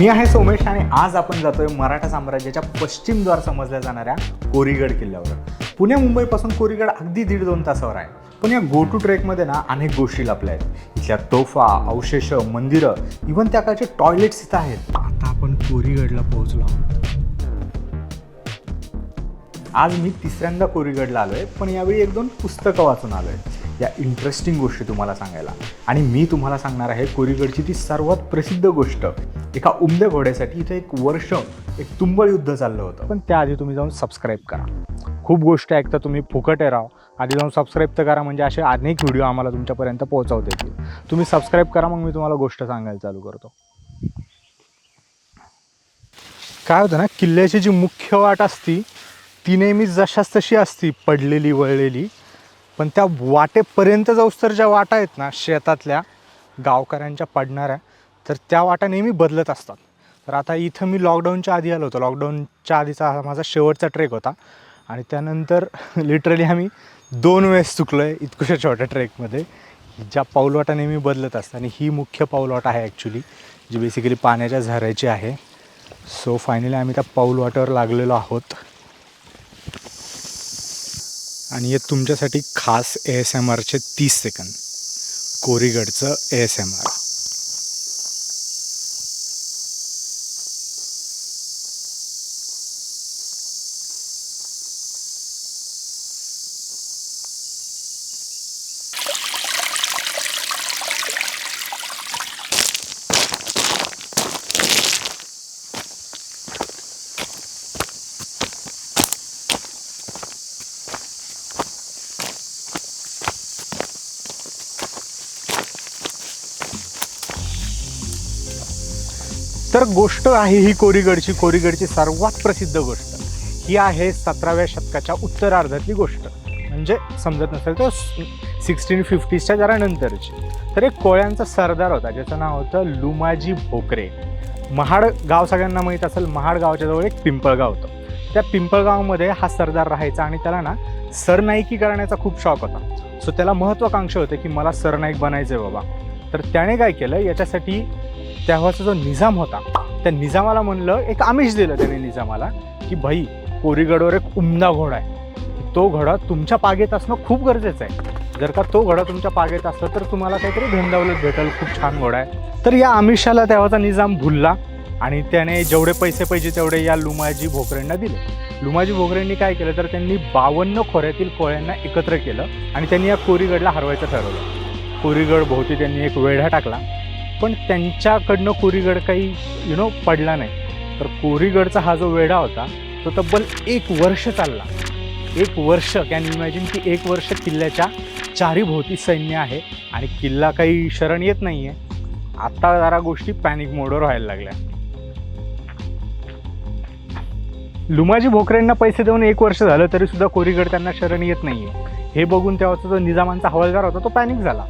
मी आहे सोमेश आणि आज आपण जातोय मराठा साम्राज्याच्या पश्चिम द्वार समजल्या जाणाऱ्या कोरीगड किल्ल्यावर। पुणे मुंबईपासून कोरीगड अगदी 1.5-2 तासावर आहे। पण या गो टू ट्रेकमध्ये ना अनेक गोष्टी लपल्या आहेत। इथल्या तोफा, अवशेष, मंदिरं, इव्हन त्या काळचे टॉयलेट्स इथं आहेत। आता आपण कोरीगडला पोहोचलो आहोत। आज मी तिसऱ्यांदा कोरीगडला आलोय, पण यावेळी 1-2 पुस्तकं वाचून आलोय या इंटरेस्टिंग गोष्टी तुम्हाला सांगायला। आणि मी तुम्हाला सांगणार आहे कोरीगडची ती सर्वात प्रसिद्ध गोष्ट। एका उमद्या घोड्यासाठी इथे 1 वर्ष एक तुंबळ युद्ध चाललं होतं। पण त्याआधी तुम्ही जाऊन सबस्क्राईब करा। खूप गोष्टी ऐकता तुम्ही, फुकट आहे राव। आधी जाऊन सबस्क्राईब तर करा, म्हणजे असे अनेक व्हिडिओ आम्हाला तुमच्यापर्यंत पोहोचवता येतील। तुम्ही सबस्क्राईब करा, मग मी तुम्हाला गोष्ट सांगायला चालू करतो। काय होतं ना, किल्ल्याची जी मुख्य वाट असती ती नेहमी जशाच तशी असती, पडलेली वळलेली। पण त्या वाटेपर्यंत जाऊस तर ज्या वाटा आहेत ना शेतातल्या गावकऱ्यांच्या पडणाऱ्या, तर त्या वाटा नेहमी बदलत असतात। तर आता इथं मी लॉकडाऊनच्या आधी आलो होतो। लॉकडाऊनच्या आधीचा हा माझा शेवटचा ट्रेक होता आणि त्यानंतर लिटरली आम्ही 2 वेळेस चुकलो आहे इतकुशा छोट्या ट्रेकमध्ये। ज्या पाऊलवाटा नेहमी बदलत असतात आणि ही मुख्य पाऊलवाट आहे ॲक्च्युली, जी बेसिकली पाण्याच्या झऱ्याची आहे। सो फायनली आम्ही त्या पाऊलवाटावर लागलेलो आहोत आणि हे तुमच्यासाठी खास ASMRचे 30 सेकंद। कोरीगडचं ASMR। तर गोष्ट आहे ही कोरीगडची सर्वात प्रसिद्ध गोष्ट ही आहे 17व्या शतकाच्या उत्तरार्धातली गोष्ट। म्हणजे समजत नसेल तर 1650च्या जरा नंतरची। तर एक कोळ्यांचा सरदार होता ज्याचं नाव होतं लुमाजी भोकरे। महाड गाव सगळ्यांना माहीत असेल। महाड गावाच्या जवळ एक पिंपळगाव होतं। त्या पिंपळगावामध्ये हा सरदार राहायचा आणि त्याला ना सरनाईकी करण्याचा खूप शौक होता। सो त्याला महत्त्वाकांक्षा होते की मला सरनाईक बनायचं आहे बाबा। तर त्याने काय केलं, याच्यासाठी तेव्हाचा जो निजाम होता त्या निजामाला म्हणलं, एक आमिष दिलं त्याने निजामाला की भाई कोरीगडवर एक उमदा घोडा आहे, तो घोडा तुमच्या पागेत असणं खूप गरजेचं आहे। जर का तो घोडा तुमच्या पागेत असला तर तुम्हाला काहीतरी धनदौलत भेटेल, खूप छान घोडा आहे। तर या आमिषाला तेव्हाचा निजाम भुलला आणि त्याने जेवढे पैसे पाहिजे तेवढे या लुमाजी भोकरेंना दिले। लुमाजी भोकरेंनी काय केलं तर त्यांनी 52 खोऱ्यातील कोळ्यांना एकत्र केलं आणि त्यांनी या कोरीगडला हरवायचं ठरवलं। कोरीगड भोवती त्यांनी एक वेढा टाकला, पण त्यांच्याकडनं कोरीगड काही पडला नाही। तर कोरीगडचा हा जो वेढा होता तो तब्बल 1 वर्ष चालला। 1 वर्ष, कॅन इमॅजिन की 1 वर्ष किल्ल्याच्या चारी भोवती सैन्य आहे आणि किल्ला काही शरण येत नाही आहे। आता जरा गोष्टी पॅनिक मोडवर व्हायला लागल्या। लुमाजी भोकरेंना पैसे देऊन 1 वर्ष झालं तरी सुद्धा कोरीगड त्यांना शरण येत नाही आहे। हे बघून तेव्हाचा जो निजामांचा हवालदार होता तो पॅनिक झाला।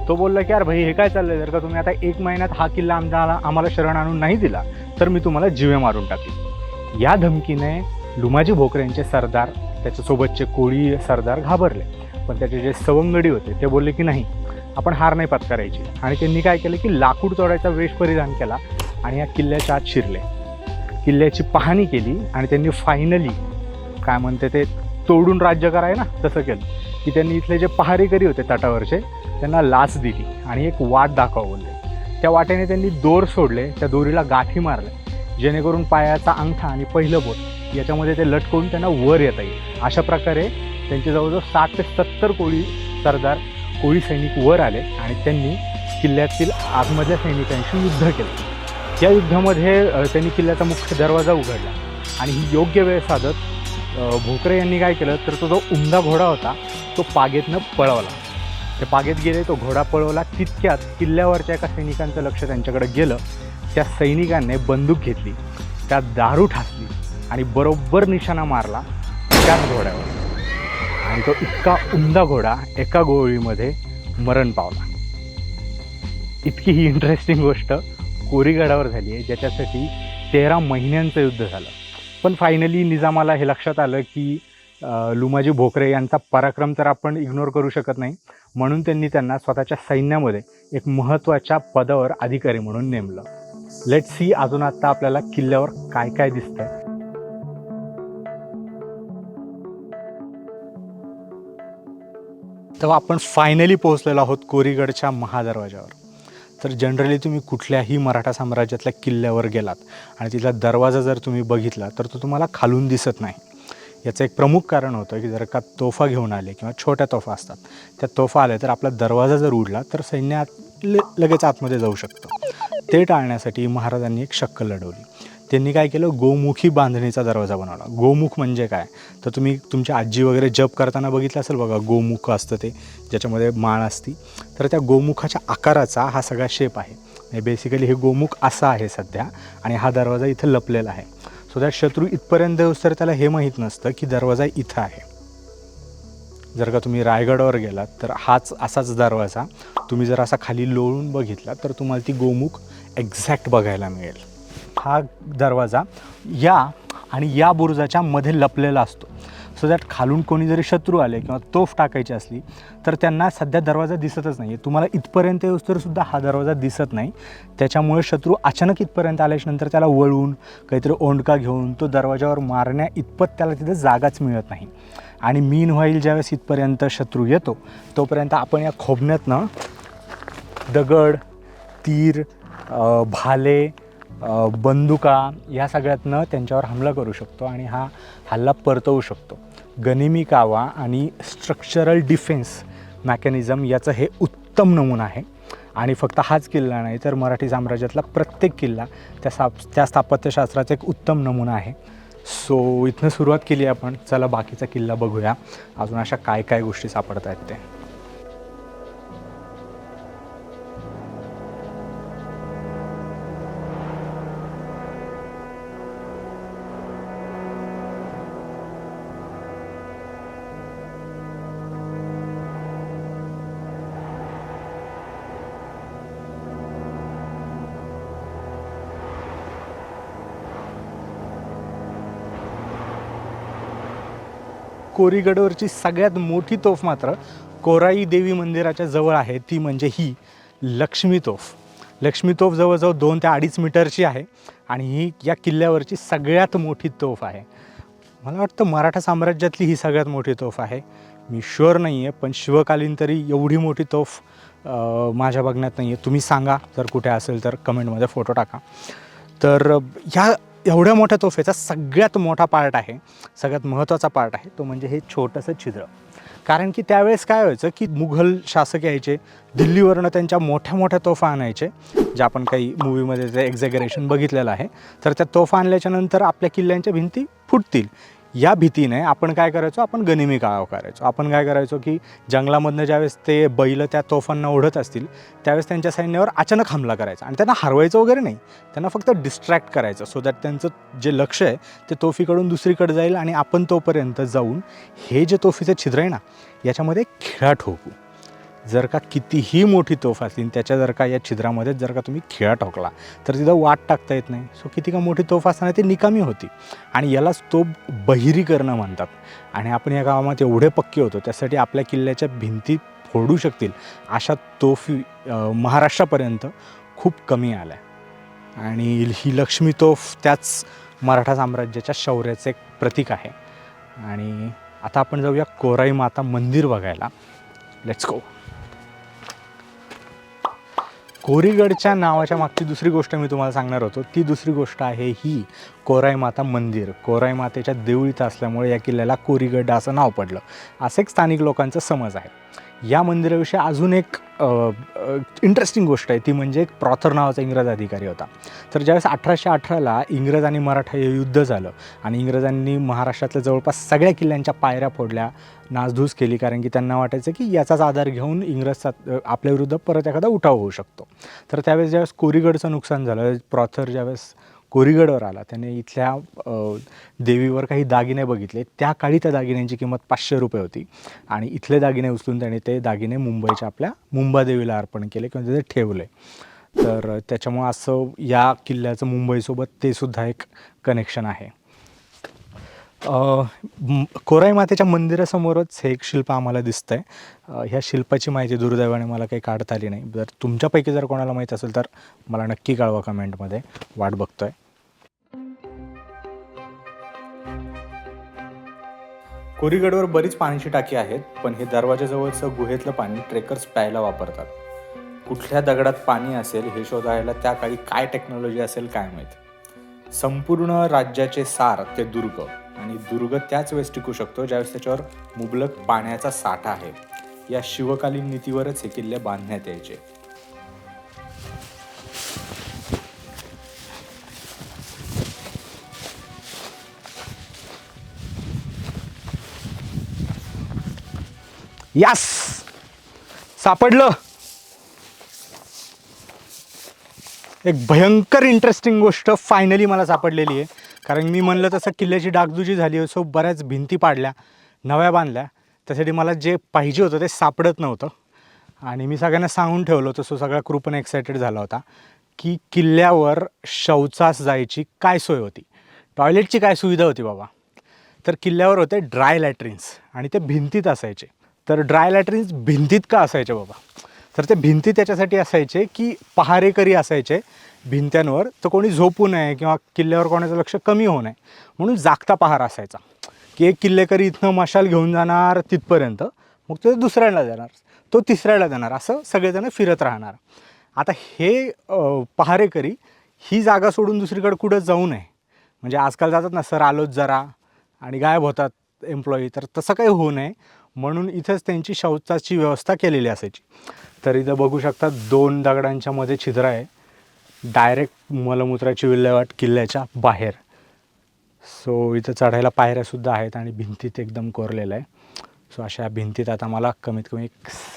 तो बोलला की यार भाई हे काय चाललंय, जर का तुम्ही आता 1 महिन्यात हा किल्ला आम्हाला शरण आणून नाही दिला तर मी तुम्हाला जीवे मारून टाकेन। या धमकीने लुमाजी भोकरेंचे सरदार, त्याच्यासोबतचे कोळी सरदार घाबरले। पण त्याचे जे सवंगडी होते ते बोलले की नाही, आपण हार नाही पत्करायची। आणि त्यांनी काय केलं की लाकूड तोडायचा वेश परिधान केला आणि या किल्ल्याच्या आत शिरले। किल्ल्याची पाहणी केली आणि त्यांनी फायनली काय म्हणते ते तोडून राज्य कराय ना तसं केलं की त्यांनी इथले जे पहारेकरी होते तटावरचे त्यांना लाच दिली आणि एक वाट दाखवले। त्या वाटेने त्यांनी दोर सोडले, त्या दोरीला गाठी मारल्या जेणेकरून पायाचा अंगठा आणि पहिलं बोट याच्यामध्ये ते लटकवून त्यांना वर येता येईल। अशा प्रकारे त्यांचे जवळजवळ 60 ते 70 कोळी सैनिक वर आले आणि त्यांनी किल्ल्यातील आतमधल्या सैनिकांशी युद्ध केलं। या युद्धामध्ये त्यांनी किल्ल्याचा मुख्य दरवाजा उघडला आणि ही योग्य वेळ साधत भोकरे यांनी काय केलं तर तो जो उमदा घोडा होता तो पागेतनं पळवला। ते पागेत गेले, तो घोडा पळवला। तितक्यात किल्ल्यावरच्या एका सैनिकांचं लक्ष त्यांच्याकडे गेलं। त्या सैनिकांनी बंदूक घेतली, त्यात दारू ठासली आणि बरोबर निशाणा मारला त्याच घोड्यावर आणि तो इतका उमदा घोडा एका गोळीमध्ये मरण पावला। इतकी ही इंटरेस्टिंग गोष्ट कोरीगडावर झाली आहे, ज्याच्यासाठी 13 महिन्यांचं युद्ध झालं। पण फायनली निजामाला हे लक्षात आलं की लुमाजी भोकरे यांचा पराक्रम तर आपण इग्नोर करू शकत नाही, म्हणून त्यांनी त्यांना स्वतःच्या सैन्यामध्ये एक महत्त्वाच्या पदावर अधिकारी म्हणून नेमलं। लेट्स सी अजून आता आपल्याला किल्ल्यावर काय काय दिसतंय. तेव्हा आपण फायनली पोहोचलेलो आहोत कोरीगडच्या महादरवाजावर. तर जनरली तुम्ही कुठल्याही मराठा साम्राज्यातल्या किल्ल्यावर गेलात आणि तिथला दरवाजा जर तुम्ही बघितला तर तो तुम्हाला खालून दिसत नाही. याचं एक प्रमुख कारण होतं की जर का तोफा घेऊन आले किंवा छोट्या तोफा असतात, त्या तोफा आल्या तर आपला दरवाजा जर उडला तर सैन्य लगेच आतमध्ये जाऊ शकतं. ते टाळण्यासाठी महाराजांनी एक शक्कल लढवली. त्यांनी काय केलं, गोमुखी बांधणीचा दरवाजा बनवला. गोमुख म्हणजे काय, तर तुम्ही तुमच्या आजी वगैरे जप करताना बघितलं असेल बघा, गोमुख असतं ते ज्याच्यामध्ये माळ असती. तर त्या गोमुखाच्या आकाराचा हा सगळा शेप आहे. बेसिकली हे गोमुख असं आहे सध्या आणि हा दरवाजा इथं लपलेला आहे. सो दॅट शत्रू इथपर्यंत येऊस तर त्याला हे माहीत नसतं की दरवाजा इथं आहे. जर का तुम्ही रायगडावर गेलात तर हाच असाच दरवाजा तुम्ही जर असा खाली लोळून बघितला तर तुम्हाला ती गोमुख एक्झॅक्ट बघायला मिळेल. हा दरवाजा या बुरुजाच्या मध्ये लपलेला असतो. सो दॅट खालून कोणी जरी शत्रू आले किंवा तोफ टाकायची असली तर त्यांना सध्या दरवाजा दिसतच नाही आहे. तुम्हाला इथपर्यंत येऊस तर सुद्धा हा दरवाजा दिसत नाही. त्याच्यामुळे शत्रू अचानक इथपर्यंत आल्याच्यानंतर त्याला वळून काहीतरी ओंडका घेऊन तो दरवाजावर मारण्या इतपत त्याला तिथं जागाच मिळत नाही. आणि मीन व्हाईल ज्यावेळेस इथपर्यंत शत्रू येतो तोपर्यंत आपण या खोबण्यातनं दगड, तीर, भाले, बंदुका या सगळ्यातनं त्यांच्यावर हमला करू शकतो आणि हा हल्ला परतवू शकतो. गनिमी कावा आणि स्ट्रक्चरल डिफेन्स मॅकॅनिझम याचं हे उत्तम नमुना आहे. आणि फक्त हाच किल्ला नाही तर मराठी साम्राज्यातला प्रत्येक किल्ला त्या स्थापत्यशास्त्राचा एक उत्तम नमुना आहे. सो इथनं सुरुवात केली आपण. चला बाकीचा किल्ला बघूया, अजून अशा काय काय गोष्टी सापडत आहेत ते. कोरीगडवरची सगळ्यात मोठी तोफ मात्र कोराई देवी मंदिराच्या जवळ आहे. ती म्हणजे ही लक्ष्मी तोफ. लक्ष्मी तोफ जवळजवळ 2 ते 2.5 मीटरची आहे आणि ही या किल्ल्यावरची सगळ्यात मोठी तोफ आहे. मला वाटतं मराठा साम्राज्यातली ही सगळ्यात मोठी तोफ आहे. मी शुअर नाही आहे, पण शिवकालीन तरी एवढी मोठी तोफ माझ्या बघण्यात नाही आहे. तुम्ही सांगा जर कुठे असेल तर कमेंटमध्ये फोटो टाका. तर ह्या एवढ्या मोठ्या तोफेचा सगळ्यात मोठा पार्ट आहे, सगळ्यात महत्त्वाचा पार्ट आहे तो म्हणजे हे छोटंसं छिद्र. कारण की त्यावेळेस काय व्हायचं की मुघल शासक यायचे, दिल्लीवरनं त्यांच्या मोठ्या मोठ्या तोफा आणायचे, जे आपण काही मूवीमध्ये ते एक्झॅगरेशन बघितलेलं आहे. तर त्या तोफा आणल्याच्यानंतर आपल्या किल्ल्यांच्या भिंती फुटतील या भीतीने आपण काय करायचो, आपण गनिमी काळाव करायचो. आपण काय करायचो की जंगलामधनं ज्यावेळेस ते बैल त्या तोफांना ओढत असतील त्यावेळेस त्यांच्या सैन्यावर अचानक हमला करायचा आणि त्यांना हरवायचं वगैरे नाही, त्यांना फक्त डिस्ट्रॅक्ट करायचं. सो दॅट त्यांचं जे लक्ष आहे ते तोफीकडून दुसरीकडे जाईल आणि आपण तोपर्यंत जाऊन हे जे तोफीचं छिद्र आहे ना याच्यामध्ये खिळा ठोकू. जर का कितीही मोठी तोफ असली त्याच्या जर का या छिद्रामध्ये जर का तुम्ही खिळा ठोकला तर तिथं वाट टाकता येत नाही. सो किती का मोठी तोफ असताना ती निकामी होती आणि यालाच तोफ बहिरीकरणं म्हणतात. आणि आपण या गावामध्ये एवढे पक्के होतो त्यासाठी आपल्या किल्ल्याच्या भिंती फोडू शकतील अशा तोफी महाराष्ट्रापर्यंत खूप कमी आल्या. आणि ही लक्ष्मी तोफ त्याच मराठा साम्राज्याच्या शौर्याचे एक प्रतीक आहे. आणि आता आपण जाऊया कोराई माता मंदिर बघायला. Let's go. कोरीगडच्या नावाच्या मागची दुसरी गोष्ट मी तुम्हाला सांगणार होतो. ती दुसरी गोष्ट आहे ही कोराई माता मंदिर. कोराई मातेच्या देवळीत असल्यामुळे या किल्ल्याला कोरीगड असं नाव पडलं, असं एक स्थानिक लोकांचा समज आहे. या मंदिराविषयी अजून एक इंटरेस्टिंग गोष्ट आहे, ती म्हणजे एक प्रॉथर नावाचा इंग्रज अधिकारी होता. तर ज्यावेळेस 1818ला इंग्रज आणि मराठा हे युद्ध झालं आणि इंग्रजांनी महाराष्ट्रातल्या जवळपास सगळ्या किल्ल्यांच्या पायऱ्या फोडल्या, नासधूस केली, कारण की त्यांना वाटायचं की याचाच आधार घेऊन इंग्रज आपल्याविरुद्ध परत एखादा उठाव होऊ शकतो. तर त्यावेळेस ज्यावेळेस कोरीगडचं नुकसान झालं, प्रॉथर ज्यावेळेस कोरीगडवर आला त्याने इथल्या देवीवर काही दागिने बघितले. त्या काळी त्या दागिन्यांची किंमत 500 रुपये होती आणि इथले दागिने उचलून त्याने ते दागिने मुंबईच्या आपल्या मुंबादेवीला अर्पण केले किंवा तिथे ठेवले. तर त्याच्यामुळं असं या किल्ल्याचं मुंबईसोबत ते सुद्धा एक कनेक्शन आहे. कोराई मातेच्या मंदिरासमोरच हे एक शिल्प आम्हाला दिसतं आहे. ह्या शिल्पाची माहिती दुर्दैवाने मला काही काढता आली नाही. जर तुमच्यापैकी जर कोणाला माहीत असेल तर मला नक्की कळवा कमेंटमध्ये. वाट बघतोय. कोरीगडवर बरीच पाण्याची टाकी आहेत, पण हे दरवाजाजवळचं गुहेतलं पाणी ट्रेकर्स प्यायला वापरतात. कुठल्या दगडात पाणी असेल हे शोधायला त्या काळी काय टेक्नॉलॉजी असेल काय माहीत. संपूर्ण राज्याचे सार ते दुर्ग, आणि दुर्ग त्याच वेळेस टिकू शकतो ज्यावेळेस त्याच्यावर मुबलक पाण्याचा साठा आहे. या शिवकालीन नीतीवरच हे किल्ले बांधण्यात यायचे. यास सापडलं. एक भयंकर इंटरेस्टिंग गोष्ट फायनली मला सापडलेली आहे. कारण मी म्हणलं तसं किल्ल्याची डागडुजी झाली, असो बऱ्याच भिंती पाडल्या, नव्या बांधल्या, त्यासाठी मला जे पाहिजे होतं ते सापडत नव्हतं. आणि मी सगळ्यांना सांगून ठेवलं होतं, सो सगळा ग्रुप पण एक्सायटेड झाला होता की किल्ल्यावर शौचास जायची काय सोय होती, टॉयलेटची काय सुविधा होती बाबा. तर किल्ल्यावर होते ड्राय लॅट्रिन्स, आणि ते भिंतीत असायचे. तर ड्राय लॅट्रिन्स भिंतीत का असायचे बाबा, तर ते भिंती त्याच्यासाठी असायचे की पहारेकरी असायचे भिंत्यांवर, तर कोणी झोपू नये किंवा किल्ल्यावर कोणाचं लक्ष कमी होऊ नये म्हणून जागता पहारा असायचा. की एक किल्लेकरी इथनं मशाल घेऊन जाणार तिथपर्यंत, मग तो दुसऱ्याला देणार, तो तिसऱ्याला देणार, असं सगळेजण फिरत राहणार. आता हे पहारेकरी ही जागा सोडून दुसरीकडे कुठं जाऊ नये, म्हणजे आजकाल जातात ना सर आलोच जरा आणि गायब होतात एम्प्लॉई, तर तसं काही होऊ नये म्हणून इथंच त्यांची शौचाची व्यवस्था केलेली असायची. तर इथं बघू शकता 2 दगडांच्या मध्ये छिद्र आहे, डायरेक्ट मलमूत्राची विल्हेवाट किल्ल्याच्या बाहेर. सो इथं चढायला पायऱ्यासुद्धा आहेत आणि भिंतीत एकदम कोरलेलं आहे. सो अशा भिंतीत आता मला कमीत कमी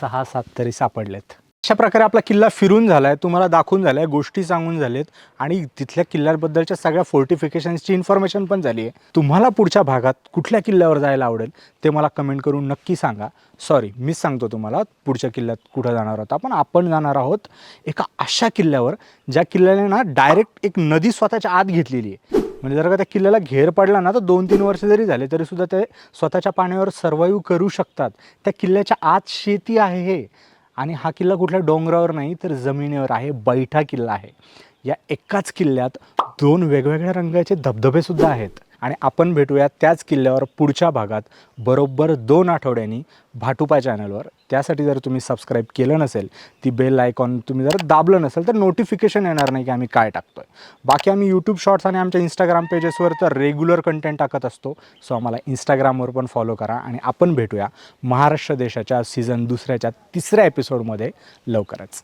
6-7 तरी सापडलेत. अशा प्रकारे आपला किल्ला फिरून झाला आहे, तुम्हाला दाखवून झालं आहे, गोष्टी सांगून झालेत आणि तिथल्या किल्ल्याबद्दलच्या सगळ्या फोर्टिफिकेशन्सची इन्फॉर्मेशन पण झाली आहे. तुम्हाला पुढच्या भागात कुठल्या किल्ल्यावर जायला आवडेल ते मला कमेंट करून नक्की सांगा. सॉरी, मीच सांगतो तुम्हाला पुढच्या किल्ल्यात कुठं जाणार आहोत आपण. आपण जाणार आहोत एका अशा किल्ल्यावर ज्या किल्ल्याने ना डायरेक्ट एक नदी स्वतःच्या आत घेतलेली आहे. म्हणजे जर का त्या किल्ल्याला घेर पडला ना तर 2-3 वर्ष जरी झाले तरीसुद्धा ते स्वतःच्या पाण्यावर सर्वाईव्ह करू शकतात. त्या किल्ल्याच्या आत शेती आहे हे, आणि हा किल्ला कुठल्या डोंगरावर नाही तर जमिनीवर आहे, बैठा किल्ला आहे. या एकाच किल्ल्यात 2 वेगवेगळ्या रंगाचे धबधबेसुद्धा आहेत. आणि आपण भेटूया त्याच किल्ल्यावर पुढच्या भागात बरोबर 2 आठवड्यांनी भाटुपा चॅनलवर. त्यासाठी जर तुम्ही सबस्क्राईब केलं नसेल, ती बेल आयकॉन तुम्ही जर दाबलं नसेल तर नोटिफिकेशन येणार नाही की आम्ही काय टाकतो आहे. बाकी आम्ही यूट्यूब शॉर्ट्स आणि आमच्या इंस्टाग्राम पेजेसवर तर रेग्युलर कंटेंट टाकत असतो. सो आम्हाला इंस्टाग्रामवर पण फॉलो करा. आणि आपण भेटूया महाराष्ट्र देशाच्या सीझन 2च्या 3ऱ्या एपिसोडमध्ये लवकरच.